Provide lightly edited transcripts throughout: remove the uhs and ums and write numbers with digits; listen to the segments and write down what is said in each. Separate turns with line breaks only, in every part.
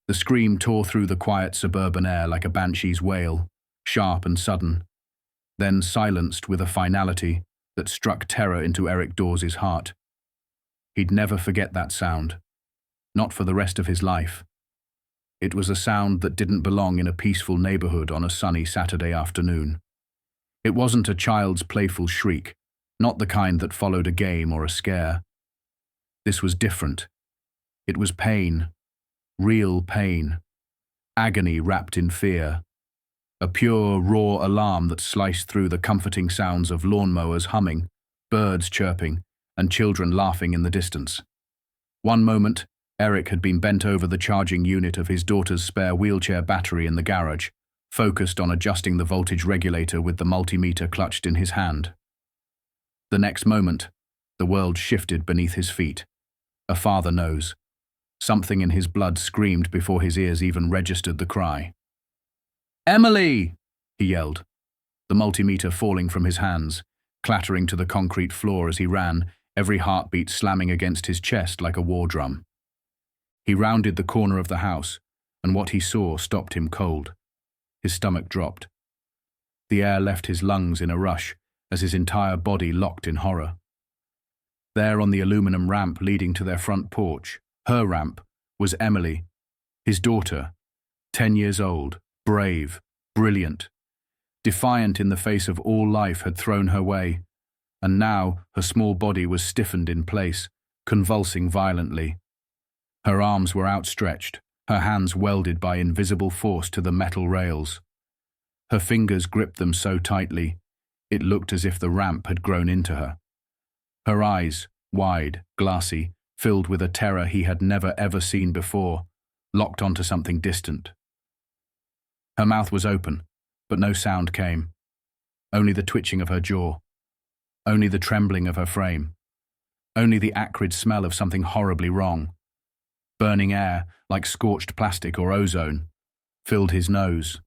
The scream tore through the quiet suburban air like a banshee's wail, sharp and sudden, then silenced with a finality that struck terror into Eric Dawes' heart. He'd never forget that sound, not for the rest of his life. It was a sound that didn't belong in a peaceful neighborhood on a sunny Saturday afternoon. It wasn't a child's playful shriek, not the kind that followed a game or a scare. This was different. It was pain, real pain, agony wrapped in fear, a pure, raw alarm that sliced through the comforting sounds of lawnmowers humming, birds chirping, and children laughing in the distance. One moment, Eric had been bent over the charging unit of his daughter's spare wheelchair battery in the garage, focused on adjusting the voltage regulator with the multimeter clutched in his hand. The next moment, the world shifted beneath his feet. A father knows. Something in his blood screamed before his ears even registered the cry. "Emily!" he yelled, the multimeter falling from his hands, clattering to the concrete floor as he ran, every heartbeat slamming against his chest like a war drum. He rounded the corner of the house, and what he saw stopped him cold. His stomach dropped. The air left his lungs in a rush as his entire body locked in horror. There on the aluminum ramp leading to their front porch, her ramp, was Emily, his daughter, 10 years old, brave, brilliant, defiant in the face of all life had thrown her way, and now her small body was stiffened in place, convulsing violently. Her arms were outstretched, her hands welded by invisible force to the metal rails. Her fingers gripped them so tightly, it looked as if the ramp had grown into her. Her eyes, wide, glassy, filled with a terror he had never ever seen before, locked onto something distant. Her mouth was open, but no sound came. Only the twitching of her jaw. Only the trembling of her frame. Only the acrid smell of something horribly wrong. Burning air, like scorched plastic or ozone, filled his nose.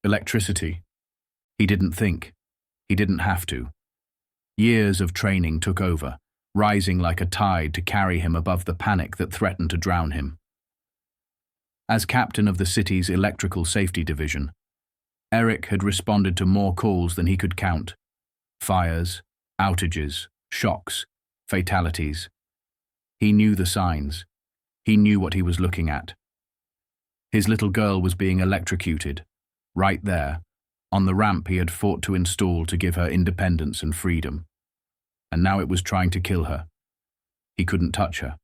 Electricity. He didn't think. He didn't have to. Years of training took over, rising like a tide to carry him above the panic that threatened to drown him. As captain of the city's electrical safety division, Eric had responded to more calls than he could count. Fires, outages, shocks, fatalities. He knew the signs. He knew what he was looking at. His little girl was being electrocuted, right there, on the ramp he had fought to install to give her independence and freedom. And now it was trying to kill her. He couldn't touch her.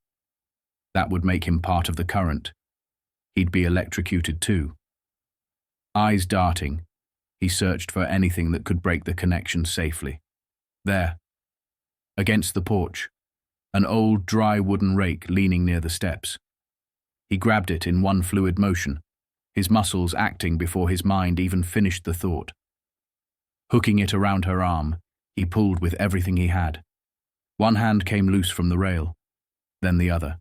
That would make him part of the current. He'd be electrocuted too. Eyes darting, he searched for anything that could break the connection safely. There, against the porch, an old dry wooden rake leaning near the steps. He grabbed it in one fluid motion, his muscles acting before his mind even finished the thought. Hooking it around her arm, he pulled with everything he had. One hand came loose from the rail, then the other.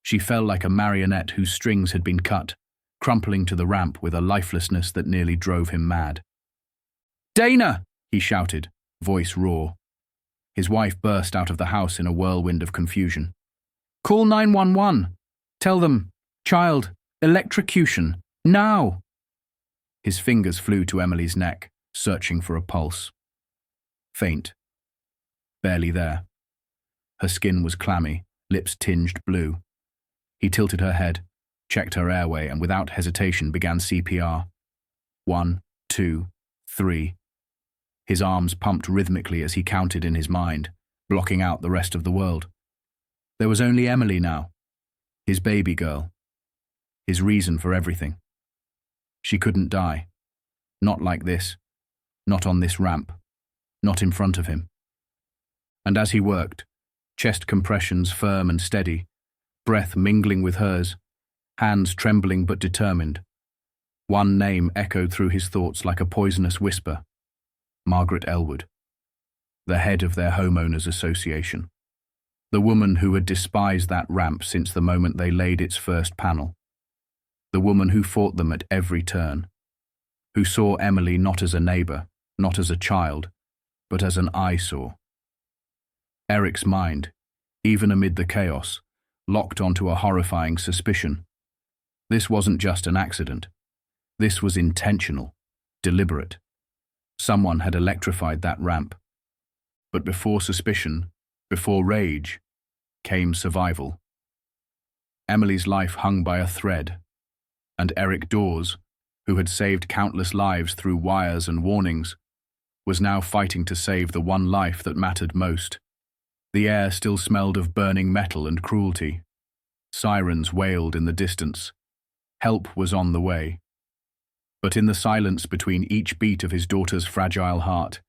She fell like a marionette whose strings had been cut, crumpling to the ramp with a lifelessness that nearly drove him mad. "Dana!" he shouted, voice raw. His wife burst out of the house in a whirlwind of confusion. "Call 911. Tell them, child, electrocution, now!" His fingers flew to Emily's neck, searching for a pulse. Faint. Barely there. Her skin was clammy, lips tinged blue. He tilted her head, checked her airway, and without hesitation began CPR. 1, 2, 3. His arms pumped rhythmically as he counted in his mind, blocking out the rest of the world. There was only Emily now, his baby girl, his reason for everything. She couldn't die. Not like this. Not on this ramp. Not in front of him. And as he worked, chest compressions firm and steady, breath mingling with hers, hands trembling but determined, one name echoed through his thoughts like a poisonous whisper. Margaret Elwood, the head of their homeowners association. The woman who had despised that ramp since the moment they laid its first panel. The woman who fought them at every turn. Who saw Emily not as a neighbor, not as a child, but as an eyesore. Eric's mind, even amid the chaos, locked onto a horrifying suspicion. This wasn't just an accident. This was intentional, deliberate. Someone had electrified that ramp. But before suspicion, before rage, came survival. Emily's life hung by a thread, and Eric Dawes, who had saved countless lives through wires and warnings, was now fighting to save the one life that mattered most. The air still smelled of burning metal and cruelty. Sirens wailed in the distance. Help was on the way. But in the silence between each beat of his daughter's fragile heart,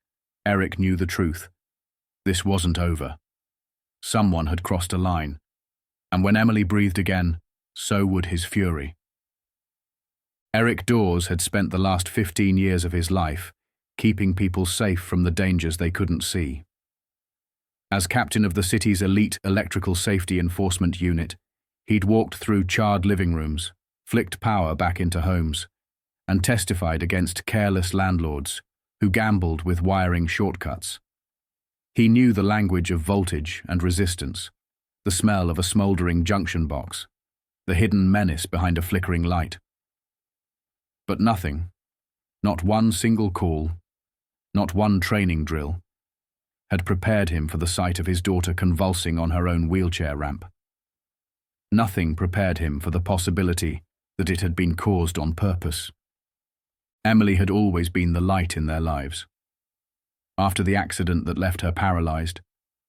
Eric knew the truth. This wasn't over. Someone had crossed a line, and when Emily breathed again, so would his fury. Eric Dawes had spent the last 15 years of his life keeping people safe from the dangers they couldn't see. As captain of the city's elite electrical safety enforcement unit, he'd walked through charred living rooms, flicked power back into homes, and testified against careless landlords who gambled with wiring shortcuts. He knew the language of voltage and resistance, the smell of a smoldering junction box, the hidden menace behind a flickering light. But nothing, not one single call, not one training drill, had prepared him for the sight of his daughter convulsing on her own wheelchair ramp. Nothing prepared him for the possibility that it had been caused on purpose. Emily had always been the light in their lives. After the accident that left her paralyzed,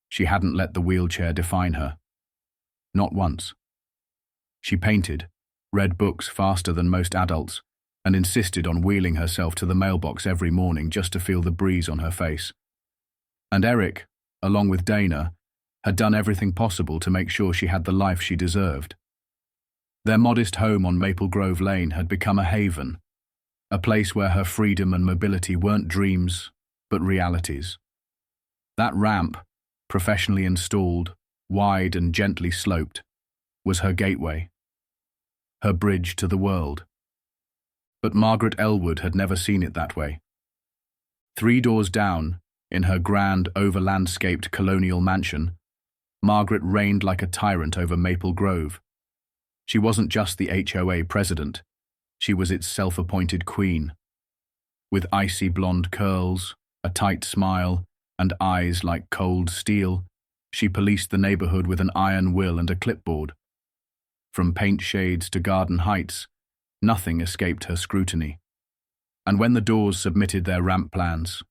she hadn't let the wheelchair define her. Not once. She painted, read books faster than most adults, and insisted on wheeling herself to the mailbox every morning just to feel the breeze on her face. And Eric, along with Dana, had done everything possible to make sure she had the life she deserved. Their modest home on Maple Grove Lane had become a haven, a place where her freedom and mobility weren't dreams, but realities. That ramp, professionally installed, wide and gently sloped, was her gateway, her bridge to the world. But Margaret Elwood had never seen it that way. 3 doors down, in her grand, over-landscaped colonial mansion, Margaret reigned like a tyrant over Maple Grove. She wasn't just the HOA president, she was its self-appointed queen. With icy blonde curls, a tight smile, and eyes like cold steel, she policed the neighborhood with an iron will and a clipboard. From paint shades to garden heights, nothing escaped her scrutiny. And when the Dawes submitted their ramp plans,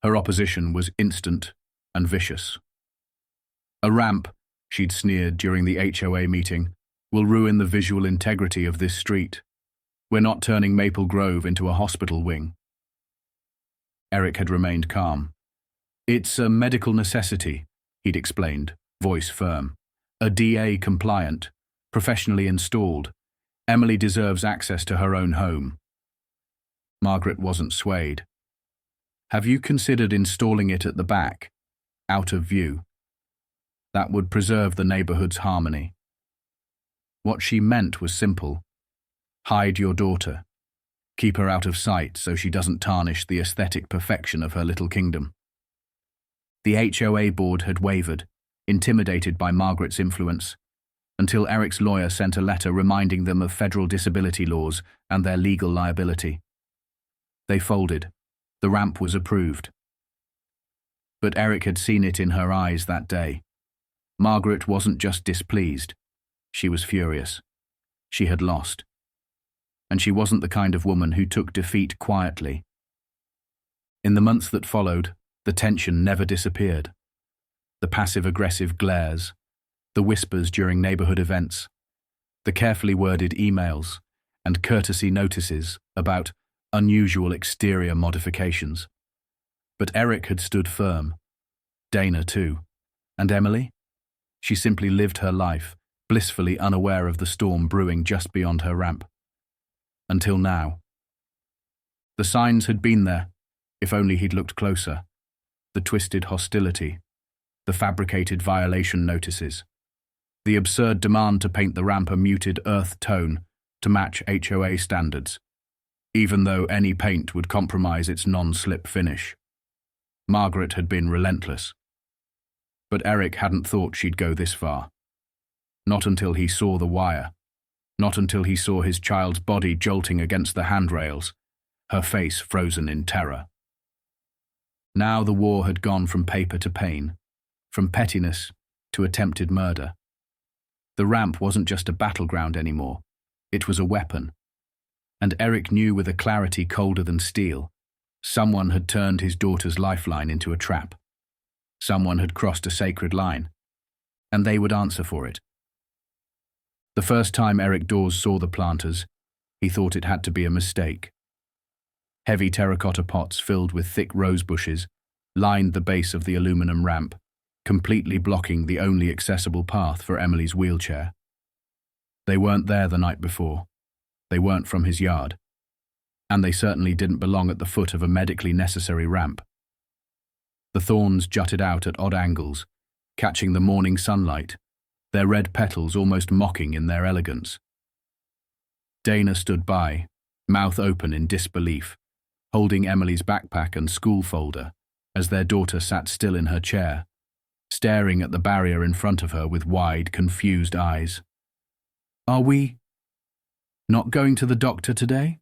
her opposition was instant and vicious. A ramp, she'd sneered during the HOA meeting, will ruin the visual integrity of this street. We're not turning Maple Grove into a hospital wing. Eric had remained calm. It's a medical necessity, he'd explained, voice firm. A DA compliant, professionally installed. Emily deserves access to her own home. Margaret wasn't swayed. Have you considered installing it at the back, out of view? That would preserve the neighborhood's harmony. What she meant was simple. Hide your daughter. Keep her out of sight so she doesn't tarnish the aesthetic perfection of her little kingdom. The HOA board had wavered, intimidated by Margaret's influence, until Eric's lawyer sent a letter reminding them of federal disability laws and their legal liability. They folded. The ramp was approved. But Eric had seen it in her eyes that day. Margaret wasn't just displeased. She was furious. She had lost. And she wasn't the kind of woman who took defeat quietly. In the months that followed, the tension never disappeared. The passive-aggressive glares, the whispers during neighborhood events, the carefully worded emails, and courtesy notices about unusual exterior modifications. But Eric had stood firm. Dana too. And Emily? She simply lived her life, blissfully unaware of the storm brewing just beyond her ramp. Until now. The signs had been there, if only he'd looked closer. The twisted hostility, the fabricated violation notices, the absurd demand to paint the ramp a muted earth tone to match HOA standards, even though any paint would compromise its non-slip finish. Margaret had been relentless. But Eric hadn't thought she'd go this far. Not until he saw the wire. Not until he saw his child's body jolting against the handrails, her face frozen in terror. Now the war had gone from paper to pain, from pettiness to attempted murder. The ramp wasn't just a battleground anymore, it was a weapon. And Eric knew with a clarity colder than steel, someone had turned his daughter's lifeline into a trap. Someone had crossed a sacred line, and they would answer for it. The first time Eric Dawes saw the planters, he thought it had to be a mistake. Heavy terracotta pots filled with thick rose bushes lined the base of the aluminum ramp, completely blocking the only accessible path for Emily's wheelchair. They weren't there the night before. They weren't from his yard. And they certainly didn't belong at the foot of a medically necessary ramp. The thorns jutted out at odd angles, catching the morning sunlight, their red petals almost mocking in their elegance. Dana stood by, mouth open in disbelief, holding Emily's backpack and school folder as their daughter sat still in her chair, staring at the barrier in front of her with wide, confused eyes. "Are we not going to the doctor today?"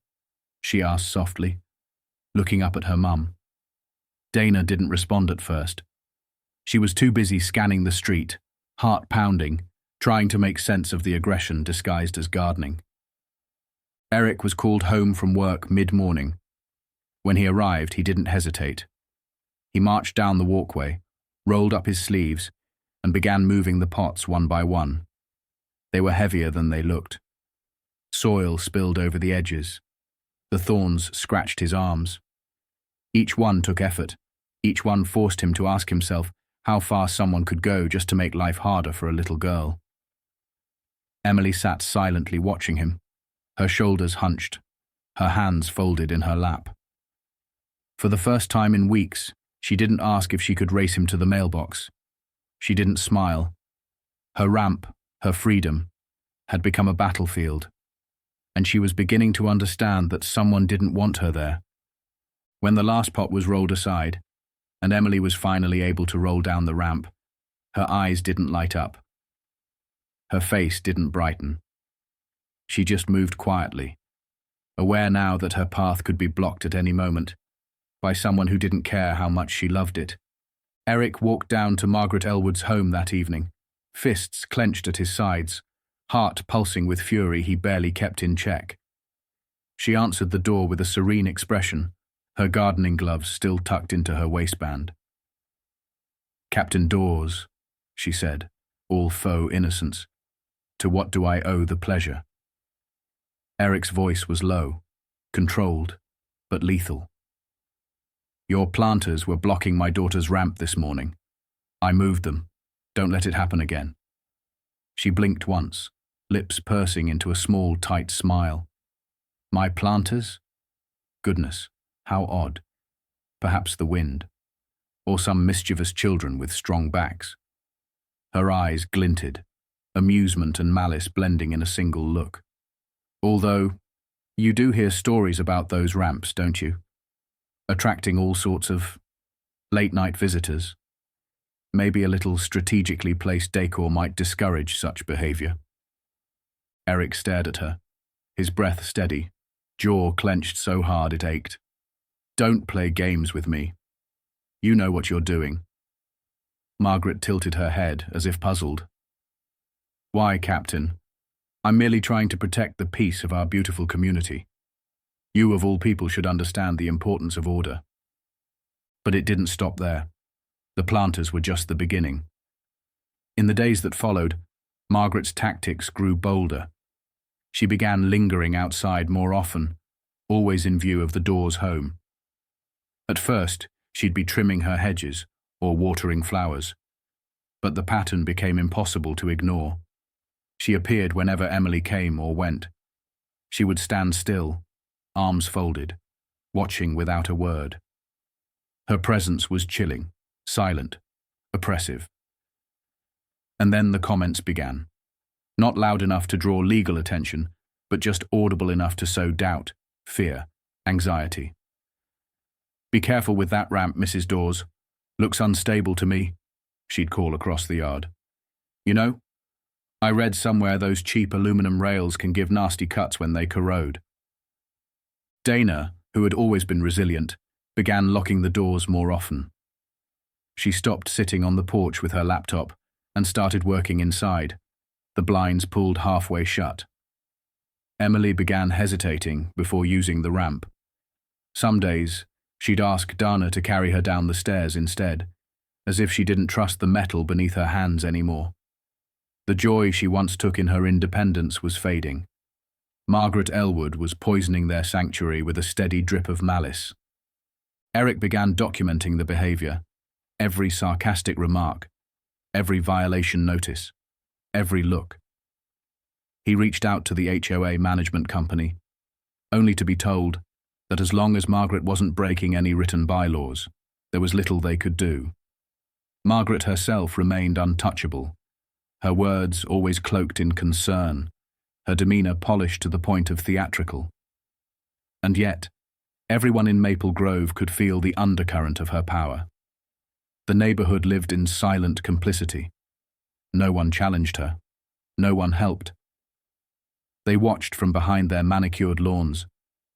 she asked softly, looking up at her mum. Dana didn't respond at first. She was too busy scanning the street, heart pounding, trying to make sense of the aggression disguised as gardening. Eric was called home from work mid-morning. When he arrived, he didn't hesitate. He marched down the walkway, rolled up his sleeves, and began moving the pots one by one. They were heavier than they looked. Soil spilled over the edges. The thorns scratched his arms. Each one took effort. Each one forced him to ask himself how far someone could go just to make life harder for a little girl. Emily sat silently watching him, her shoulders hunched, her hands folded in her lap. For the first time in weeks, she didn't ask if she could race him to the mailbox. She didn't smile. Her ramp, her freedom, had become a battlefield, and she was beginning to understand that someone didn't want her there. When the last pot was rolled aside, and Emily was finally able to roll down the ramp, her eyes didn't light up. Her face didn't brighten. She just moved quietly, aware now that her path could be blocked at any moment by someone who didn't care how much she loved it. Eric walked down to Margaret Elwood's home that evening, fists clenched at his sides, heart pulsing with fury he barely kept in check. She answered the door with a serene expression, her gardening gloves still tucked into her waistband. "Captain Dawes," she said, all faux innocence. "To what do I owe the pleasure?" Eric's voice was low, controlled, but lethal. "Your planters were blocking my daughter's ramp this morning. I moved them. Don't let it happen again." She blinked once, lips pursing into a small, tight smile. "My planters? Goodness, how odd. Perhaps the wind, or some mischievous children with strong backs." Her eyes glinted, amusement and malice blending in a single look. "Although, you do hear stories about those ramps, don't you? Attracting all sorts of late-night visitors. Maybe a little strategically placed decor might discourage such behavior." Eric stared at her, his breath steady, jaw clenched so hard it ached. "Don't play games with me. You know what you're doing." Margaret tilted her head as if puzzled. "Why, Captain? I'm merely trying to protect the peace of our beautiful community. You of all people should understand the importance of order." But it didn't stop there. The planters were just the beginning. In the days that followed, Margaret's tactics grew bolder. She began lingering outside more often, always in view of the Dawes home. At first, she'd be trimming her hedges or watering flowers, but the pattern became impossible to ignore. She appeared whenever Emily came or went. She would stand still, arms folded, watching without a word. Her presence was chilling, silent, oppressive. And then the comments began. Not loud enough to draw legal attention, but just audible enough to sow doubt, fear, anxiety. "Be careful with that ramp, Mrs. Dawes. Looks unstable to me," she'd call across the yard. "You know, I read somewhere those cheap aluminum rails can give nasty cuts when they corrode. Dana, who had always been resilient, began locking the doors more often. She stopped sitting on the porch with her laptop and started working inside, the blinds pulled halfway shut. Emily began hesitating before using the ramp. Some days, she'd ask Dana to carry her down the stairs instead, as if she didn't trust the metal beneath her hands anymore. The joy she once took in her independence was fading. Margaret Elwood was poisoning their sanctuary with a steady drip of malice. Eric began documenting the behavior, every sarcastic remark, every violation notice, every look. He reached out to the HOA management company, only to be told that as long as Margaret wasn't breaking any written bylaws, there was little they could do. Margaret herself remained untouchable, her words always cloaked in concern, her demeanor polished to the point of theatrical. And yet, everyone in Maple Grove could feel the undercurrent of her power. The neighborhood lived in silent complicity. No one challenged her. No one helped. They watched from behind their manicured lawns,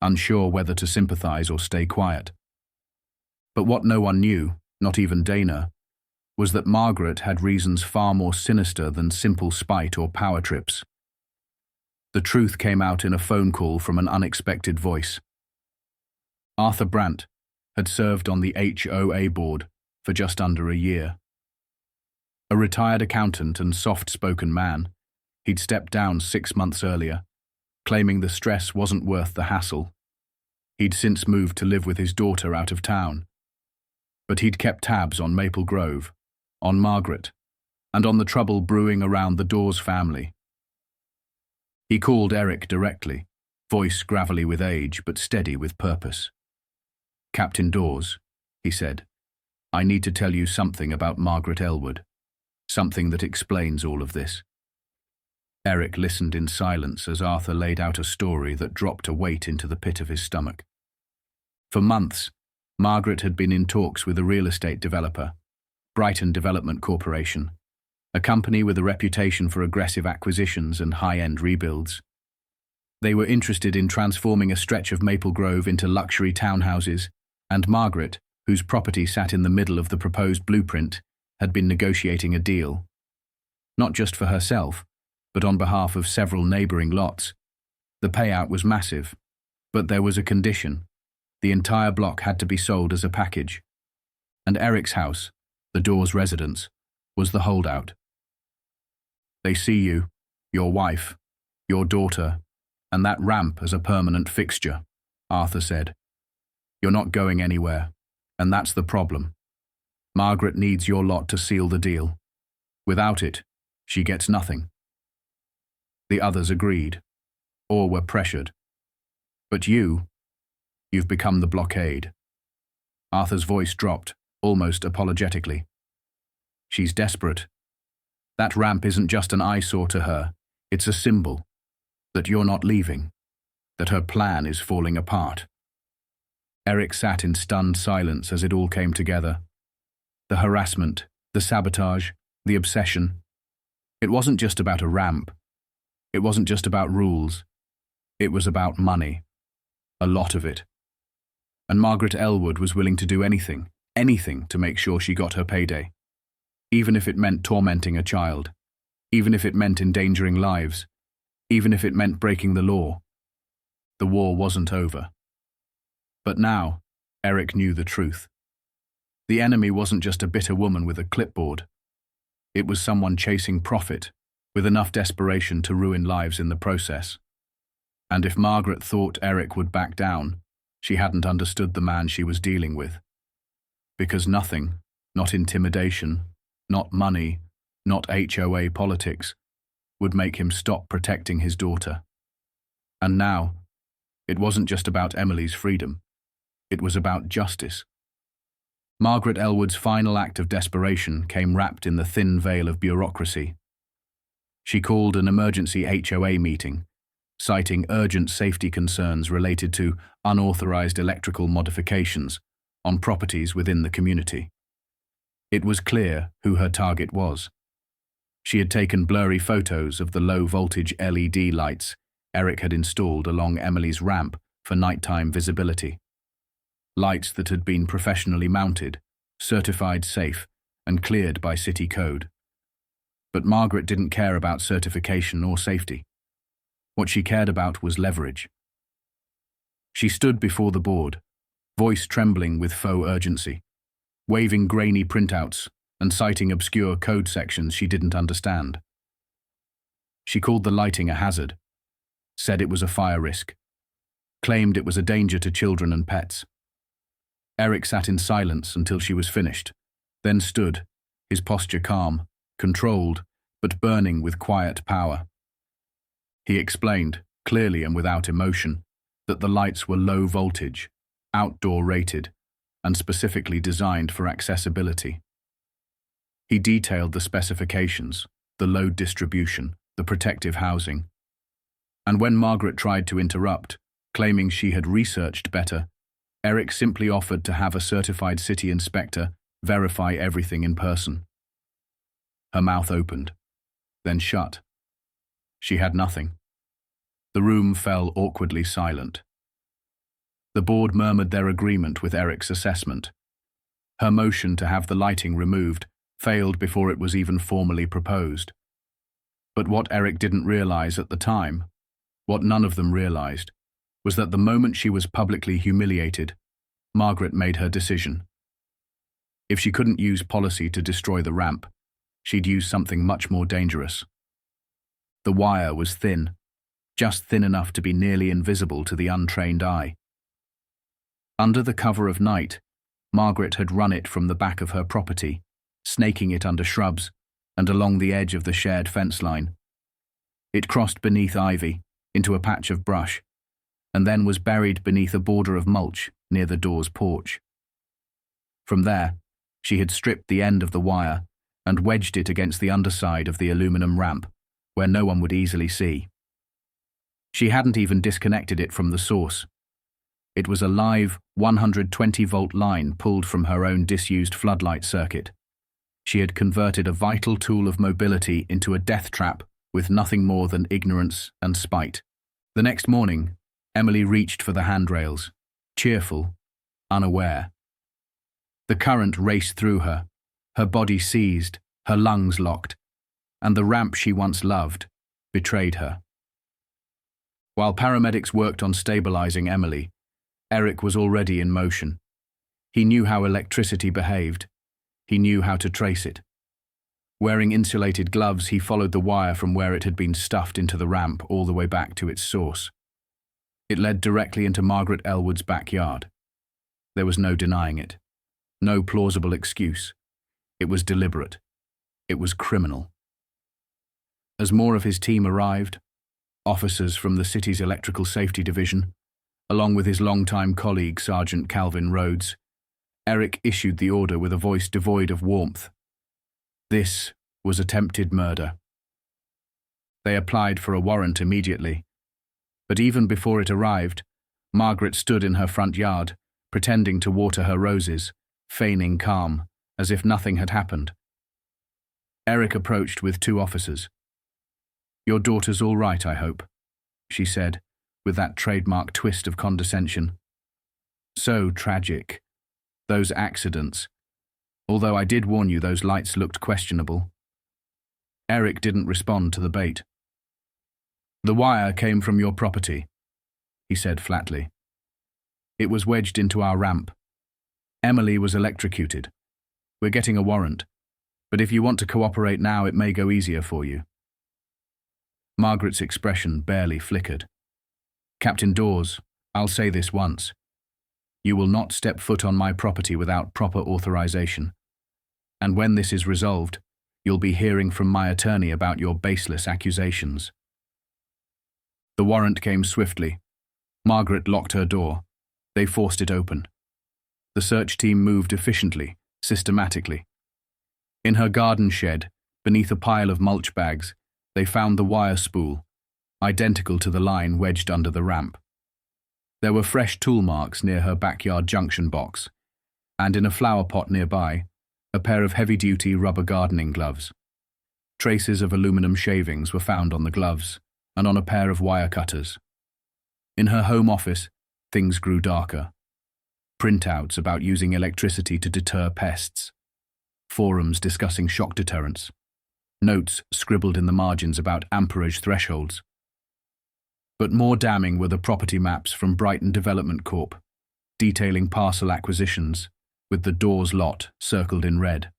unsure whether to sympathize or stay quiet. But what no one knew, not even Dana, was that Margaret had reasons far more sinister than simple spite or power trips. The truth came out in a phone call from an unexpected voice. Arthur Brandt had served on the HOA board for just under a year. A retired accountant and soft-spoken man, he'd stepped down 6 months earlier, claiming the stress wasn't worth the hassle. He'd since moved to live with his daughter out of town. But he'd kept tabs on Maple Grove, on Margaret, and on the trouble brewing around the Dawes family. He called Eric directly, voice gravelly with age but steady with purpose. "Captain Dawes," he said, "I need to tell you something about Margaret Elwood, something that explains all of this." Eric listened in silence as Arthur laid out a story that dropped a weight into the pit of his stomach. For months, Margaret had been in talks with a real estate developer, Brighton Development Corporation, a company with a reputation for aggressive acquisitions and high-end rebuilds. They were interested in transforming a stretch of Maple Grove into luxury townhouses, and Margaret, whose property sat in the middle of the proposed blueprint, had been negotiating a deal. Not just for herself, but on behalf of several neighboring lots. The payout was massive, but there was a condition. The entire block had to be sold as a package. And Eric's house, the Dawes residence, was the holdout. "They see you, your wife, your daughter, and that ramp as a permanent fixture," Arthur said. "You're not going anywhere, and that's the problem. Margaret needs your lot to seal the deal. Without it, she gets nothing." The others agreed, or were pressured. "But you've become the blockade." Arthur's voice dropped, almost apologetically. "She's desperate. That ramp isn't just an eyesore to her, it's a symbol that you're not leaving, that her plan is falling apart." Eric sat in stunned silence as it all came together. The harassment, the sabotage, the obsession. It wasn't just about a ramp. It wasn't just about rules. It was about money. A lot of it. And Margaret Elwood was willing to do anything to make sure she got her payday. Even if it meant tormenting a child. Even if it meant endangering lives. Even if it meant breaking the law. The war wasn't over. But now, Eric knew the truth. The enemy wasn't just a bitter woman with a clipboard. It was someone chasing profit, with enough desperation to ruin lives in the process. And if Margaret thought Eric would back down, she hadn't understood the man she was dealing with. Because nothing, not intimidation, not money, not HOA politics, would make him stop protecting his daughter. And now, it wasn't just about Emily's freedom. It was about justice. Margaret Elwood's final act of desperation came wrapped in the thin veil of bureaucracy. She called an emergency HOA meeting, citing urgent safety concerns related to unauthorized electrical modifications on properties within the community. It was clear who her target was. She had taken blurry photos of the low-voltage LED lights Eric had installed along Emily's ramp for nighttime visibility. Lights that had been professionally mounted, certified safe, and cleared by city code. But Margaret didn't care about certification or safety. What she cared about was leverage. She stood before the board, voice trembling with faux urgency, waving grainy printouts and citing obscure code sections she didn't understand. She called the lighting a hazard, said it was a fire risk, claimed it was a danger to children and pets. Eric sat in silence until she was finished, then stood, his posture calm, controlled, but burning with quiet power. He explained, clearly and without emotion, that the lights were low voltage, outdoor rated, and specifically designed for accessibility. He detailed the specifications, the load distribution, the protective housing. And when Margaret tried to interrupt, claiming she had researched better, Eric simply offered to have a certified city inspector verify everything in person. Her mouth opened, then shut. She had nothing. The room fell awkwardly silent. The board murmured their agreement with Eric's assessment. Her motion to have the lighting removed failed before it was even formally proposed. But what Eric didn't realize at the time, what none of them realized, was that the moment she was publicly humiliated, Margaret made her decision. If she couldn't use policy to destroy the ramp, she'd use something much more dangerous. The wire was thin, just thin enough to be nearly invisible to the untrained eye. Under the cover of night, Margaret had run it from the back of her property, snaking it under shrubs and along the edge of the shared fence line. It crossed beneath ivy, into a patch of brush, and then was buried beneath a border of mulch near the door's porch. From there, she had stripped the end of the wire and wedged it against the underside of the aluminum ramp, where no one would easily see. She hadn't even disconnected it from the source. It was a live 120-volt line pulled from her own disused floodlight circuit. She had converted a vital tool of mobility into a death trap with nothing more than ignorance and spite. The next morning, Emily reached for the handrails, cheerful, unaware. The current raced through her, her body seized, her lungs locked, and the ramp she once loved betrayed her. While paramedics worked on stabilizing Emily, Eric was already in motion. He knew how electricity behaved. He knew how to trace it. Wearing insulated gloves, he followed the wire from where it had been stuffed into the ramp all the way back to its source. It led directly into Margaret Elwood's backyard. There was no denying it. No plausible excuse. It was deliberate. It was criminal. As more of his team arrived, officers from the city's electrical safety division, along with his longtime colleague Sergeant Calvin Rhodes, Eric issued the order with a voice devoid of warmth. This was attempted murder. They applied for a warrant immediately, but even before it arrived, Margaret stood in her front yard, pretending to water her roses, feigning calm, as if nothing had happened. Eric approached with two officers. "Your daughter's all right, I hope," she said, with that trademark twist of condescension. "So tragic. Those accidents. Although I did warn you those lights looked questionable." Eric didn't respond to the bait. "The wire came from your property," he said flatly. "It was wedged into our ramp. Emily was electrocuted. We're getting a warrant, but if you want to cooperate now, it may go easier for you." Margaret's expression barely flickered. "Captain Dawes, I'll say this once. You will not step foot on my property without proper authorization. And when this is resolved, you'll be hearing from my attorney about your baseless accusations." The warrant came swiftly. Margaret locked her door. They forced it open. The search team moved efficiently, systematically. In her garden shed, beneath a pile of mulch bags, they found the wire spool, identical to the line wedged under the ramp. There were fresh tool marks near her backyard junction box, and in a flower pot nearby, a pair of heavy-duty rubber gardening gloves. Traces of aluminum shavings were found on the gloves and on a pair of wire cutters. In her home office, things grew darker. Printouts about using electricity to deter pests. Forums discussing shock deterrents. Notes scribbled in the margins about amperage thresholds. But more damning were the property maps from Brighton Development Corp, detailing parcel acquisitions, with the doors lot circled in red.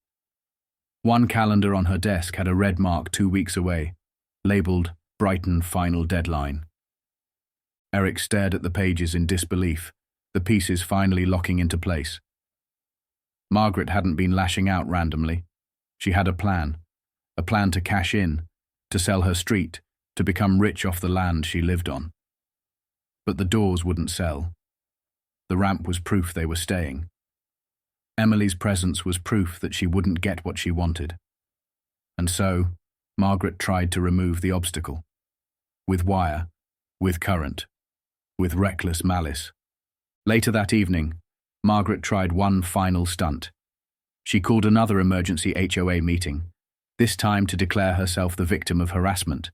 One calendar on her desk had a red mark 2 weeks away, labelled Brighton Final Deadline. Eric stared at the pages in disbelief, the pieces finally locking into place. Margaret hadn't been lashing out randomly. She had a plan to cash in, to sell her street, to become rich off the land she lived on. But the doors wouldn't sell. The ramp was proof they were staying. Emily's presence was proof that she wouldn't get what she wanted. And so, Margaret tried to remove the obstacle. With wire, with current, with reckless malice. Later that evening, Margaret tried one final stunt. She called another emergency HOA meeting, this time to declare herself the victim of harassment.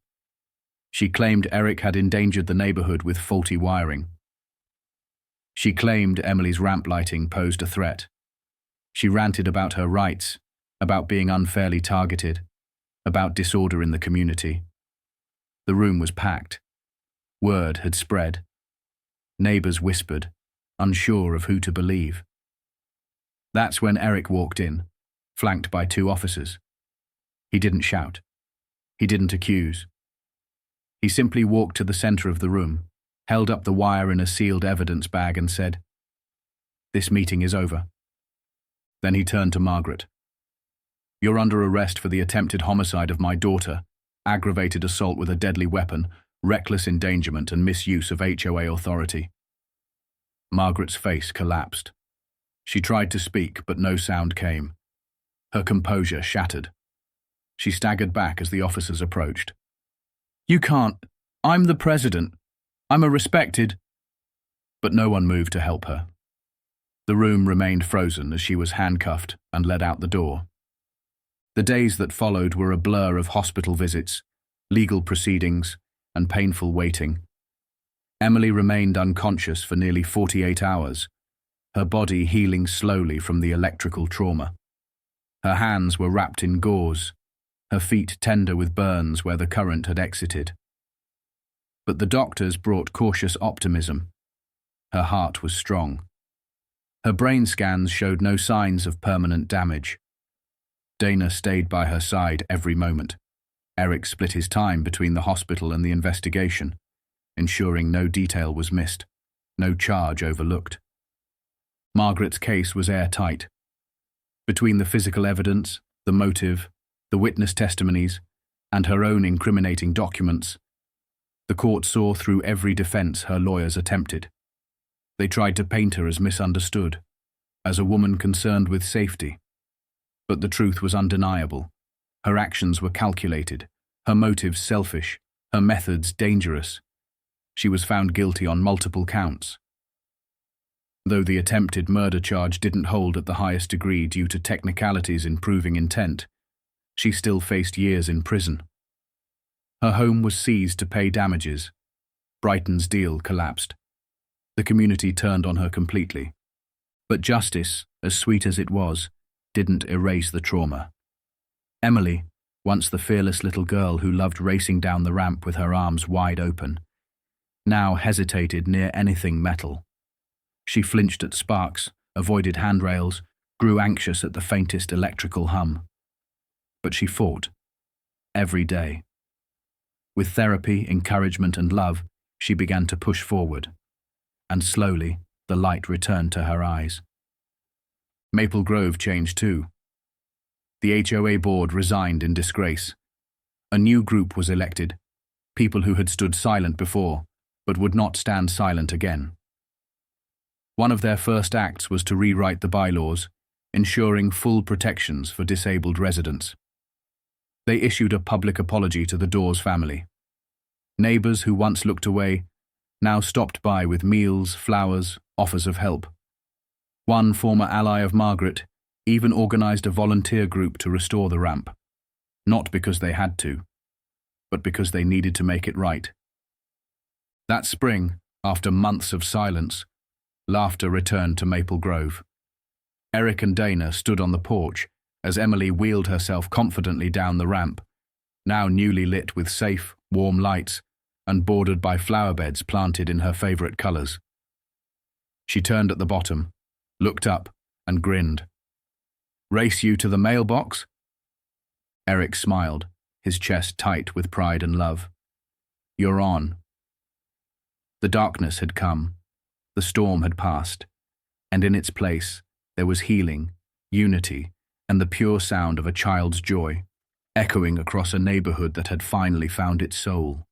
She claimed Eric had endangered the neighborhood with faulty wiring. She claimed Emily's ramp lighting posed a threat. She ranted about her rights, about being unfairly targeted, about disorder in the community. The room was packed. Word had spread. Neighbors whispered, unsure of who to believe. That's when Eric walked in, flanked by 2 officers. He didn't shout. He didn't accuse. He simply walked to the center of the room, held up the wire in a sealed evidence bag and said, "This meeting is over." Then he turned to Margaret. "You're under arrest for the attempted homicide of my daughter, aggravated assault with a deadly weapon, reckless endangerment and misuse of HOA authority." Margaret's face collapsed. She tried to speak, but no sound came. Her composure shattered. She staggered back as the officers approached. "You can't. I'm the president. I'm a respected—" But no one moved to help her. The room remained frozen as she was handcuffed and led out the door. The days that followed were a blur of hospital visits, legal proceedings, and painful waiting. Emily remained unconscious for nearly 48 hours, her body healing slowly from the electrical trauma. Her hands were wrapped in gauze, her feet tender with burns where the current had exited. But the doctors brought cautious optimism. Her heart was strong. Her brain scans showed no signs of permanent damage. Dana stayed by her side every moment. Eric split his time between the hospital and the investigation, ensuring no detail was missed, no charge overlooked. Margaret's case was airtight. Between the physical evidence, the motive, the witness testimonies, and her own incriminating documents, the court saw through every defense her lawyers attempted. They tried to paint her as misunderstood, as a woman concerned with safety. But the truth was undeniable. Her actions were calculated, her motives selfish, her methods dangerous. She was found guilty on multiple counts. Though the attempted murder charge didn't hold at the highest degree due to technicalities in proving intent, she still faced years in prison. Her home was seized to pay damages. Brighton's deal collapsed. The community turned on her completely. But justice, as sweet as it was, didn't erase the trauma. Emily, once the fearless little girl who loved racing down the ramp with her arms wide open, now hesitated near anything metal. She flinched at sparks, avoided handrails, grew anxious at the faintest electrical hum. But she fought. Every day. With therapy, encouragement and love, she began to push forward. And slowly, the light returned to her eyes. Maple Grove changed too. The HOA board resigned in disgrace. A new group was elected, people who had stood silent before, but would not stand silent again. One of their first acts was to rewrite the bylaws, ensuring full protections for disabled residents. They issued a public apology to the Dawes family. Neighbors who once looked away now stopped by with meals, flowers, offers of help. One former ally of Margaret even organized a volunteer group to restore the ramp. not because they had to, but because they needed to make it right. That spring, after months of silence, laughter returned to Maple Grove. Eric and Dana stood on the porch as Emily wheeled herself confidently down the ramp, now newly lit with safe, warm lights and bordered by flower beds planted in her favorite colors. She turned at the bottom, looked up, and grinned. "Race you to the mailbox?" Eric smiled, his chest tight with pride and love. "You're on." The darkness had come, the storm had passed, and in its place there was healing, unity, and the pure sound of a child's joy, echoing across a neighborhood that had finally found its soul.